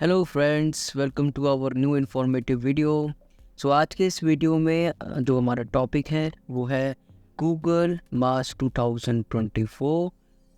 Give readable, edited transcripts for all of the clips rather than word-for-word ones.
Hello friends, welcome to our new informative video. So आज के इस वीडियो में जो हमारा टॉपिक है वो है गूगल मार्च 2024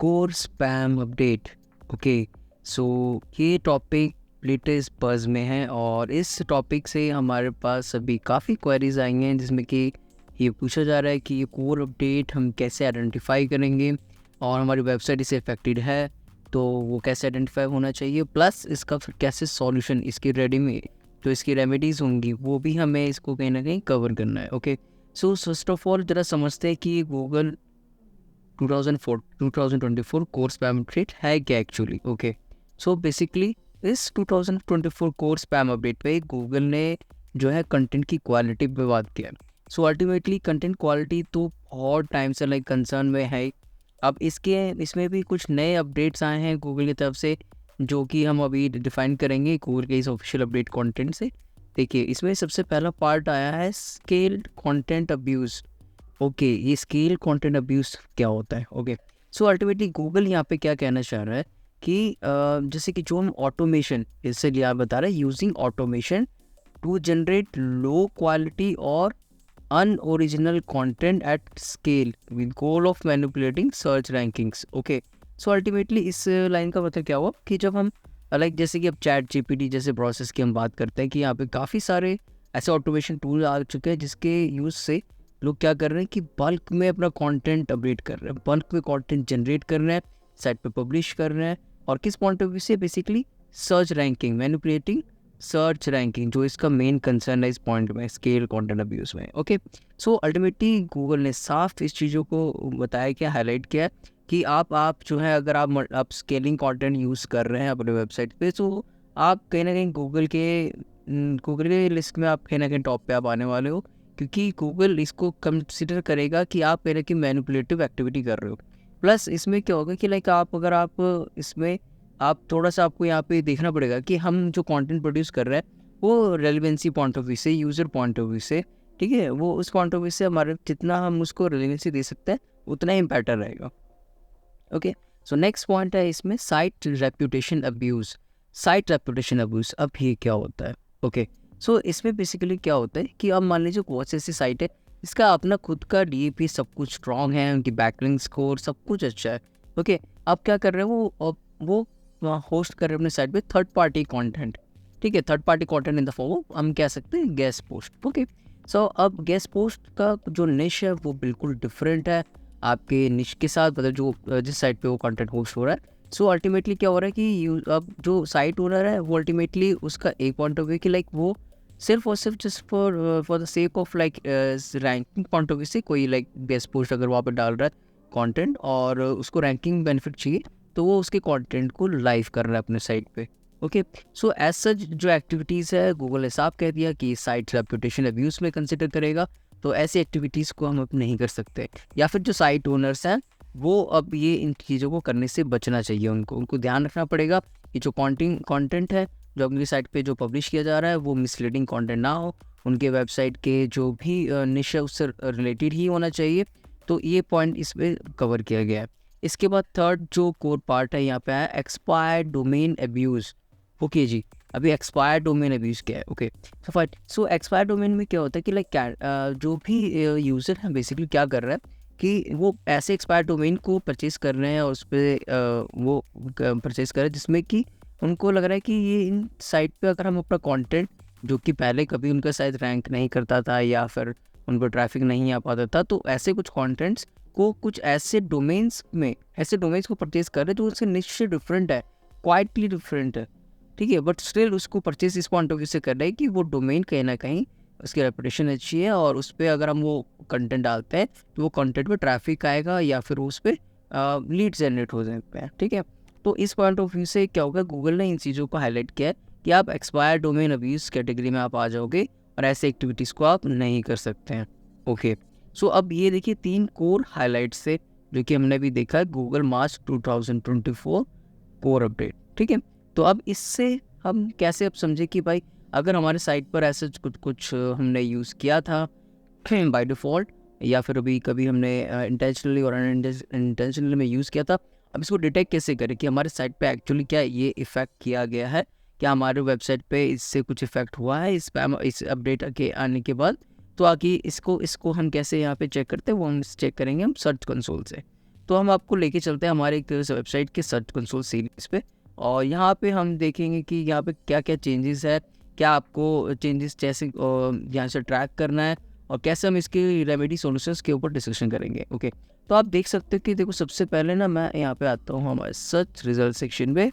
कोर स्पैम अपडेट। ओके, सो ये टॉपिक लेटेस्ट बज़ में है और इस टॉपिक से हमारे पास अभी काफ़ी क्वेरीज आई हैं जिसमें कि ये पूछा जा रहा है कि ये कोर अपडेट हम कैसे आइडेंटिफाई करेंगे और हमारी वेबसाइट इससे अफेक्टेड है तो वो कैसे आइडेंटिफाई होना चाहिए, प्लस इसका फिर कैसे सॉल्यूशन, इसकी रेडी में जो इसकी रेमेडीज़ होंगी वो भी हमें इसको कहीं ना कहीं कवर करना है। Okay, so first of all ज़रा समझते हैं कि गूगल 2024 कोर स्पैम अपडेट है क्या एक्चुअली। ओके, सो बेसिकली इस 2024 कोर स्पैम अपडेट पे गूगल ने जो है कंटेंट की क्वालिटी पे बात किया। सो अल्टीमेटली कंटेंट क्वालिटी तो बहुत टाइम से लाइक कंसर्न में है। अब इसमें भी कुछ नए अपडेट्स आए हैं गूगल की तरफ से जो कि हम अभी डिफाइन करेंगे गूगल के इस ऑफिशियल अपडेट कंटेंट से। देखिए, इसमें सबसे पहला पार्ट आया है स्केल्ड कंटेंट अब्यूज़। ओके, ये स्केल कंटेंट अब्यूज़ क्या होता है? ओके, सो अल्टीमेटली गूगल यहाँ पे क्या कहना चाह रहा है कि जैसे कि जो हम ऑटोमेशन, इससे लिया बता रहा है using automation to generate low quality और unoriginal content at scale with goal of manipulating search rankings। Okay, so ultimately इस लाइन का मतलब क्या हुआ कि जब हम लाइक जैसे कि अब चैट जीपीटी जैसे प्रोसेस की हम बात करते हैं कि यहाँ पे काफ़ी सारे ऐसे ऑटोमेशन टूल आ चुके हैं जिसके यूज़ से लोग क्या कर रहे हैं कि बल्क में अपना कंटेंट अपडेट कर रहे हैं, बल्क में कंटेंट जनरेट कर रहे हैं, साइट पे पब्लिश कर रहे हैं। और किस पॉइंट ऑफ व्यू से? Basically search ranking, manipulating search ranking, जो इसका मेन कंसर्न है इस पॉइंट में, स्केल कंटेंट अब्यूज़ में। ओके, सो अल्टीमेटली गूगल ने साफ इस चीज़ों को बताया, क्या हाईलाइट किया कि आप जो है अगर आप स्केलिंग कंटेंट यूज़ कर रहे हैं अपने वेबसाइट पे तो आप कहीं ना कहीं गूगल के लिस्ट में आप कहीं ना कहीं टॉप पे आप आने वाले हो, क्योंकि गूगल इसको कंसिडर करेगा कि आप कहीं ना कहीं मैनिपुलेटिव एक्टिविटी कर रहे हो। प्लस इसमें क्या होगा कि लाइक अगर आप इसमें आप थोड़ा सा आपको यहाँ पे देखना पड़ेगा कि हम जो कंटेंट प्रोड्यूस कर रहे हैं वो रेलिवेंसी पॉइंट ऑफ व्यू से, यूज़र पॉइंट ऑफ व्यू से, ठीक है, वो उस पॉइंट ऑफ व्यू से हमारे जितना हम उसको रेलिवेंसी दे सकते हैं उतना ही बेटर रहेगा। ओके, सो नेक्स्ट पॉइंट है इसमें site reputation abuse. Site reputation abuse, अब ये क्या होता है? ओके, सो इसमें बेसिकली क्या होता है कि अब मान लीजिए कौन सी ऐसी साइट है इसका अपना खुद का डीएपी सब कुछ स्ट्रॉन्ग है, उनकी बैकलिंक स्कोर सब कुछ अच्छा है। ओके, अब क्या कर रहे हैं वो वहाँ होस्ट कर रहे हैं अपने साइट पे थर्ड पार्टी कंटेंट। ठीक है, third party content in the form हम कह सकते हैं गेस्ट पोस्ट। ओके, सो अब गेस्ट पोस्ट का जो निश है वो बिल्कुल डिफरेंट है आपके निश के साथ, मतलब जो जिस साइट पे वो कंटेंट होस्ट हो रहा है। सो अल्टीमेटली क्या हो रहा है कि अब जो साइट ओनर है वो अल्टीमेटली उसका एक पॉइंट ऑफ व्यू कि लाइक वो सिर्फ और सिर्फ just for the sake of like ranking point of view से कोई लाइक गेस्ट पोस्ट अगर वहाँ पर डाल रहा है कंटेंट और उसको रैंकिंग बेनिफिट चाहिए तो वो उसके कंटेंट को लाइव कर रहा है अपने साइट पे। ओके, सो एज सच जो एक्टिविटीज़ है गूगल ने साफ कह दिया कि साइट रेपुटेशन अब्यूज़ में कंसिडर करेगा, तो ऐसी एक्टिविटीज़ को हम अब नहीं कर सकते। या फिर जो साइट ओनर्स हैं वो अब ये इन चीज़ों को करने से बचना चाहिए, उनको ध्यान रखना पड़ेगा कि जो कंटेंट है जो अपनी साइट पे जो पब्लिश किया जा रहा है वो मिसलीडिंग कंटेंट ना हो, उनके वेबसाइट के जो भी निश है उससे रिलेटेड ही होना चाहिए। तो ये पॉइंट इस पर कवर किया गया है। इसके बाद थर्ड जो कोर पार्ट है यहाँ पे है एक्सपायर्ड डोमेन अब्यूज़। ओके जी, अभी एक्सपायर्ड डोमेन अब्यूज़ क्या है? Okay, so fine. So expired domain में क्या होता है कि लाइक जो भी यूज़र है बेसिकली क्या कर रहा है कि वो ऐसे एक्सपायर्ड डोमेन को परचेज़ कर रहे हैं और उस पर वो परचेज़ कर रहे हैं जिसमें कि उनको लग रहा है कि ये इन साइट पे अगर हम अपना कंटेंट जो कि पहले कभी उनका शायद रैंक नहीं करता था या फिर उनको ट्रैफिक नहीं आ पाता था, तो ऐसे कुछ कंटेंट्स को कुछ ऐसे डोमेन्स को परचेज कर रहे हैं जो उससे निश्चित डिफरेंट है, क्वाइटली डिफरेंट है, ठीक है, बट स्टिल उसको परचेज इस पॉइंट ऑफ व्यू से कर रहे हैं कि वो डोमेन कहीं ना कहीं उसकी रेपुटेशन अच्छी है और उस पर अगर हम वो कंटेंट डालते हैं तो वो कंटेंट पे ट्रैफिक आएगा या फिर उस पर लीड जनरेट हो सकते हैं। ठीक है, तो इस पॉइंट ऑफ व्यू से क्या होगा, गूगल ने इन चीज़ों को हाईलाइट किया है कि आप एक्सपायर डोमेन अब्यूज़ कैटेगरी में आप आ जाओगे और ऐसे एक्टिविटीज़ को आप नहीं कर सकते हैं। ओके, सो अब ये देखिए 3 कोर हाइलाइट्स से जो कि हमने भी देखा है गूगल मार्च 2024 कोर अपडेट। ठीक है, तो अब इससे हम कैसे अब समझे कि भाई अगर हमारे साइट पर ऐसे कुछ हमने यूज़ किया था बाय डिफ़ॉल्ट या फिर अभी कभी हमने इंटेंशनली और अनइंटेंशनली में यूज़ किया था, अब इसको डिटेक्ट कैसे करें कि हमारे साइट पे एक्चुअली क्या ये इफ़ेक्ट किया गया है क्या हमारे वेबसाइट पे इससे कुछ इफेक्ट हुआ है इस स्पैम इस अपडेट के आने के बाद। तो आगे इसको हम कैसे यहाँ पे चेक करते हैं, वो हम चेक करेंगे हम सर्च कंसोल से। तो हम आपको लेके चलते हैं हमारे एक वेबसाइट के सर्च कंसोल सीरीज पे, और यहाँ पे हम देखेंगे कि यहाँ पे क्या क्या चेंजेस है, क्या आपको चेंजेस जैसे यहाँ से ट्रैक करना है, और कैसे हम इसके रेमेडी सॉल्यूशंस के ऊपर डिस्कशन करेंगे। ओके, तो आप देख सकते हो कि देखो सबसे पहले ना मैं यहाँ पे आता हूँ हमारे सर्च रिजल्ट सेक्शन पे।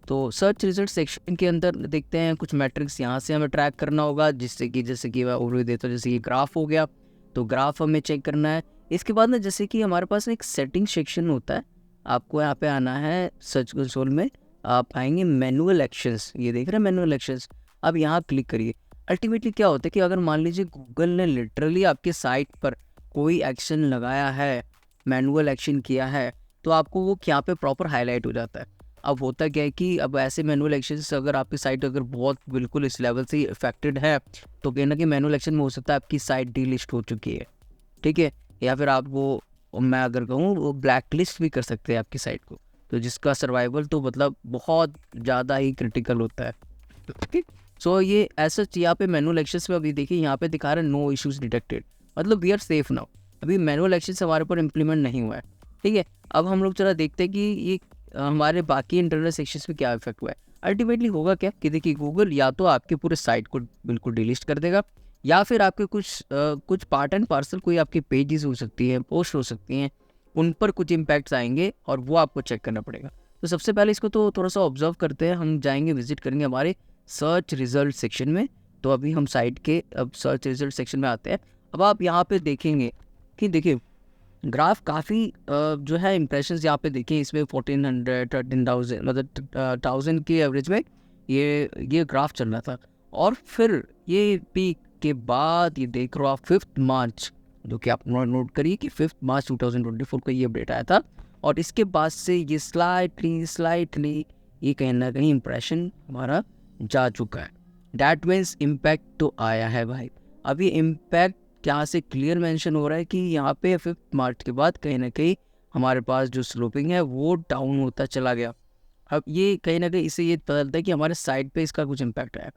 तो सर्च रिजल्ट सेक्शन के अंदर देखते हैं कुछ मैट्रिक्स यहाँ से हमें ट्रैक करना होगा, जैसे कि मैं ओवरव्यू देता हूँ, जैसे कि ग्राफ हो गया, तो ग्राफ हमें चेक करना है। इसके बाद ना जैसे कि हमारे पास एक सेटिंग सेक्शन होता है, आपको यहाँ पे आना है सर्च कंसोल में, आप आएंगे मैनुअल एक्शंस, ये देख रहे हैं मैनुअल एक्शंस, अब यहाँ क्लिक करिए। अल्टीमेटली क्या होता है कि अगर मान लीजिए गूगल ने लिटरली आपके साइट पर कोई एक्शन लगाया है, मैनुअल एक्शन किया है, तो आपको वो यहाँ पे प्रॉपर हाईलाइट हो जाता है। अब होता क्या है कि अब ऐसे मैनुअल एक्शंस अगर आपकी साइट अगर बहुत बिल्कुल इस लेवल से इफेक्टेड है, तो कहीं ना कहीं मैनुअल एक्शन में हो सकता है आपकी साइट डीलिस्ट हो चुकी है, ठीक है, या फिर आप वो मैं अगर कहूँ वो ब्लैक लिस्ट भी कर सकते हैं आपकी साइट को, तो जिसका सर्वाइवल तो मतलब बहुत ज़्यादा ही क्रिटिकल होता है। ठीक, सो ये ऐसा यहाँ पे मैनुअल एक्शंस में अभी देखिए यहाँ पे दिखा रहा है नो इश्यूज डिटेक्टेड, मतलब वी आर सेफ नाउ, अभी मैनुअल एक्शंस हमारे ऊपर इम्प्लीमेंट नहीं हुआ है। ठीक है, अब हम लोग जरा देखते हैं कि ये हमारे बाकी इंटरनल सेक्शंस पे क्या इफेक्ट हुआ है। अल्टीमेटली होगा क्या कि देखिए गूगल या तो आपके पूरे साइट को बिल्कुल डिलीट कर देगा, या फिर आपके कुछ पार्ट एंड पार्सल कोई आपकी पेजेस हो सकती है, पोस्ट हो सकती हैं, उन पर कुछ इम्पैक्ट्स आएंगे और वो आपको चेक करना पड़ेगा। तो सबसे पहले इसको तो थोड़ा सा ऑब्जर्व करते हैं, हम जाएंगे विजिट करेंगे हमारे सर्च रिजल्ट सेक्शन में। तो अभी हम साइट के अब सर्च रिजल्ट सेक्शन में आते हैं। अब आप यहाँ पे देखेंगे कि देखिए ग्राफ काफ़ी जो है इंप्रेशंस यहाँ पे देखिए, इसमें 1400 13,000 मतलब 1000 की एवरेज में ये ग्राफ चल रहा था, और फिर ये पीक के बाद ये देख रहे हो आप 5 मार्च, जो कि आप नोट करिए कि 5 मार्च 2024 को ये अपडेट आया था, और इसके बाद से ये स्लाइटली ये कहीं ना कहीं इंप्रेशन हमारा जा चुका है। डैट मीन्स इम्पैक्ट तो आया है भाई। अभी इम्पैक्ट यहाँ से क्लियर मेंशन हो रहा है कि यहाँ पे 5 मार्च के बाद कहीं ना कहीं हमारे पास जो स्लोपिंग है वो डाउन होता चला गया। अब ये कहीं ना कहीं इससे ये पता चलता है कि हमारे साइट पे इसका कुछ इम्पैक्ट है।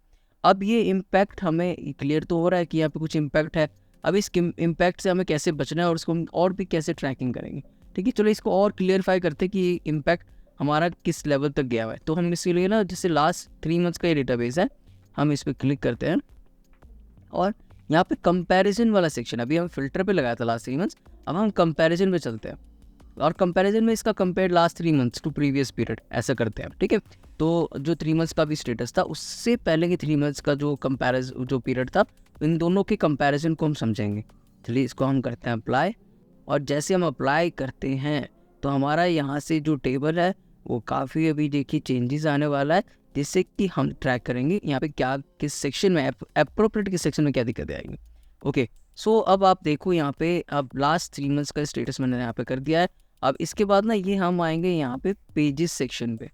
अब ये इम्पैक्ट हमें क्लियर तो हो रहा है कि यहाँ पे कुछ इम्पैक्ट है, अब इस इम्पैक्ट से हमें कैसे बचना है और इसको हम और भी कैसे ट्रैकिंग करेंगे। ठीक है, चलो इसको और क्लियरफाई करते हैं कि ये इम्पैक्ट हमारा किस लेवल तक गया हुआ है। तो हम इसके लिए ना जैसे लास्ट 3 मंथ्स का ये डेटाबेस है, हम इस पर क्लिक करते हैं, और यहाँ पे कंपैरिजन वाला सेक्शन, अभी हम फिल्टर पे लगाया था लास्ट 3 मंथ्स, अब हम कंपैरिजन पे चलते हैं, और कंपैरिजन में इसका compare last 3 months to previous period ऐसा करते हैं। ठीक है, तो जो 3 मंथ्स का भी स्टेटस था उससे पहले के 3 मंथ्स का जो पीरियड था, इन दोनों के कंपैरिजन को हम समझेंगे। चलिए इसको हम करते हैं अप्लाई, और जैसे हम अप्लाई करते हैं तो हमारा यहाँ से जो टेबल है वो काफ़ी अभी देखिए चेंजेस आने वाला है, जिससे कि हम ट्रैक करेंगे यहाँ पे क्या किस सेक्शन में एप्रोप्रिएट किस सेक्शन में क्या दिक्कतें आएंगी। ओके, सो अब आप देखो यहाँ पे अब लास्ट 3 मंथ्स का स्टेटस मैंने यहाँ पे कर दिया है। अब इसके बाद ना ये हम आएंगे यहाँ पे पेजेस सेक्शन पे।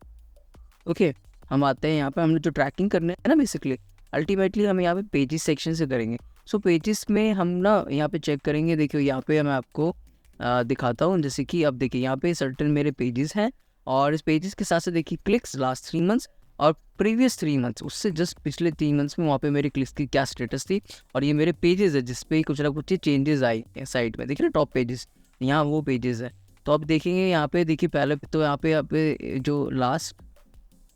ओके, हम आते हैं यहाँ पे, हमने जो ट्रैकिंग करने है ना बेसिकली, अल्टीमेटली हम यहाँ पे पेजेस सेक्शन से करेंगे। सो पेजेस में हम ना यहाँ पे चेक करेंगे, देखियो यहाँ पे मैं आपको दिखाता हूँ, जैसे कि अब देखिए यहाँ पे सर्टेन मेरे पेजेस हैं, और इस पेजेस के साथ से देखिए क्लिक्स लास्ट 3 मंथ्स और प्रीवियस 3 मंथ्स, उससे जस्ट पिछले 3 मंथ्स में वहाँ पे मेरी क्लिक्स की क्या स्टेटस थी, और ये मेरे पेजेस है जिसपे कुछ ना कुछ चेंजेस आई साइट में, देखिए ना टॉप पेजेस, यहाँ वो पेजेस है। तो अब देखेंगे यहाँ पे देखिए पहले तो यहाँ पे जो लास्ट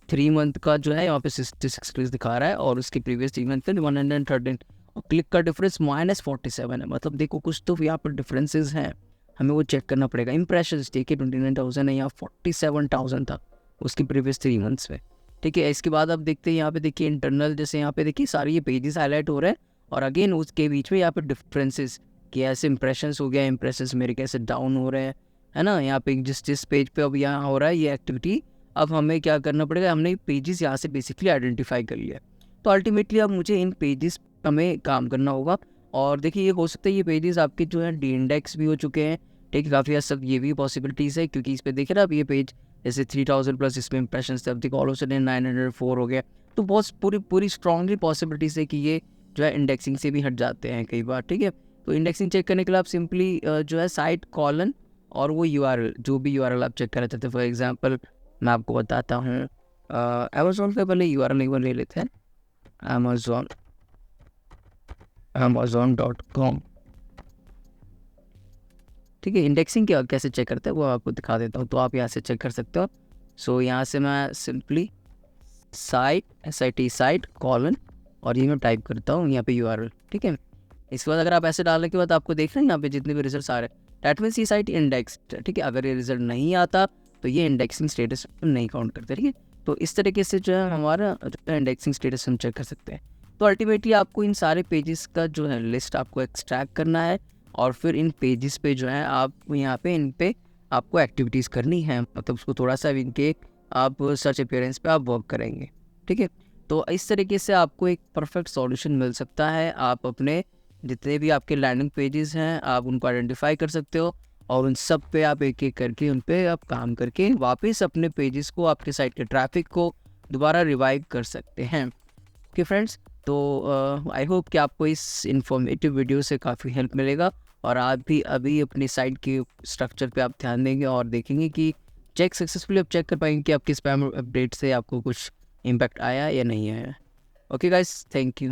3 मंथ का जो है यहाँ पे 66 क्लिक्स दिखा रहा है, और उसके प्रीवियस 3 मंथ पे 113, और क्लिक का डिफरेंस -47 है, मतलब देखो कुछ तो यहाँ पर डिफरेंसेस हैं, हमें वो चेक करना पड़ेगा। इंप्रेशंस देखिए 29,000 है, यहाँ 47,000 था उसकी प्रीवियस 3 मंथ्स में। ठीक है, इसके बाद अब देखते हैं यहाँ पे देखिए इंटरनल, जैसे यहाँ पे देखिए सारे ये पेजेस हाईलाइट हो रहे हैं, और अगेन उसके बीच में यहाँ पे डिफरेंसेस कि ऐसे इंप्रेशंस हो गया, इंप्रेशंस मेरे कैसे डाउन हो रहे हैं, है ना। यहाँ पे जिस पेज पे अब यहाँ हो रहा है ये एक्टिविटी, अब हमें क्या करना पड़ेगा, हमने पेजेस यहाँ से बेसिकली आइडेंटिफाई कर लिया। तो अल्टीमेटली अब मुझे इन पेजेस हमें काम करना होगा, और देखिए ये हो सकता है ये पेजेस आपके जो है डी इंडेक्स भी हो चुके हैं। ठीक है, काफ़ी हद तक ये भी पॉसिबिलिटीज़ है, क्योंकि इस पर देखे ना अब ये पेज जैसे 3000 प्लस इसमें इंप्रेशन थे, अब देखो ऑल ऑफ सडन 904 हो गया। तो बहुत पूरी स्ट्रांगली पॉसिबिलिटीज़ है कि ये जो है इंडेक्सिंग से भी हट जाते हैं कई बार। ठीक है, तो इंडेक्सिंग चेक करने के लिए आप सिंपली जो है साइट कॉलन और वो URL, जो भी URL आप चेक करना चाहते हैं, फॉर एग्जांपल मैं आपको बताता हूँ, अमेज़ॉन का पहले URL एक बार ले लेते हैं, amazon.com। ठीक है, इंडेक्सिंग क्या कैसे चेक करते हैं वो आपको दिखा देता हूँ, तो आप यहाँ से चेक कर सकते हो। सो यहाँ से मैं सिंपली साइट कॉलन और ये मैं टाइप करता हूँ यहाँ पे URL। ठीक है, इसके बाद अगर आप ऐसे डालने के बाद आपको देख रहे हैं यहाँ पे जितने भी रिजल्ट आ रहे हैं, डैट मीन्स ये साइट इंडेक्स। ठीक है, अगर ये रिजल्ट नहीं आता तो ये इंडेक्सिंग स्टेटस नहीं काउंट करते। ठीक है, तो इस तरीके से जो है हमारा इंडेक्सिंग स्टेटस हम चेक कर सकते हैं। तो अल्टीमेटली आपको इन सारे पेजेस का जो है लिस्ट आपको एक्सट्रैक्ट करना है, और फिर इन पेजेस पे जो है आप यहाँ पे इन पे आपको एक्टिविटीज़ करनी है, मतलब उसको थोड़ा सा इनके आप सर्च अपीयरेंस पे आप वर्क करेंगे। ठीक है, तो इस तरीके से आपको एक परफेक्ट सॉल्यूशन मिल सकता है। आप अपने जितने भी आपके लैंडिंग पेजेस हैं आप उनको आइडेंटिफाई कर सकते हो, और उन सब पे आप एक एक करके उन पे आप काम करके वापस अपने पेजेस को, आपके साइट के ट्रैफिक को दोबारा रिवाइव कर सकते हैं। ओके फ्रेंड्स, तो आई होप कि आपको इस इन्फॉर्मेटिव वीडियो से काफ़ी हेल्प मिलेगा, और आप भी अभी अपनी साइट के स्ट्रक्चर पे आप ध्यान देंगे और देखेंगे कि चेक सक्सेसफुली आप चेक कर पाएंगे कि आपके स्पैम अपडेट से आपको कुछ इम्पैक्ट आया या नहीं आया। Okay guys, thank you.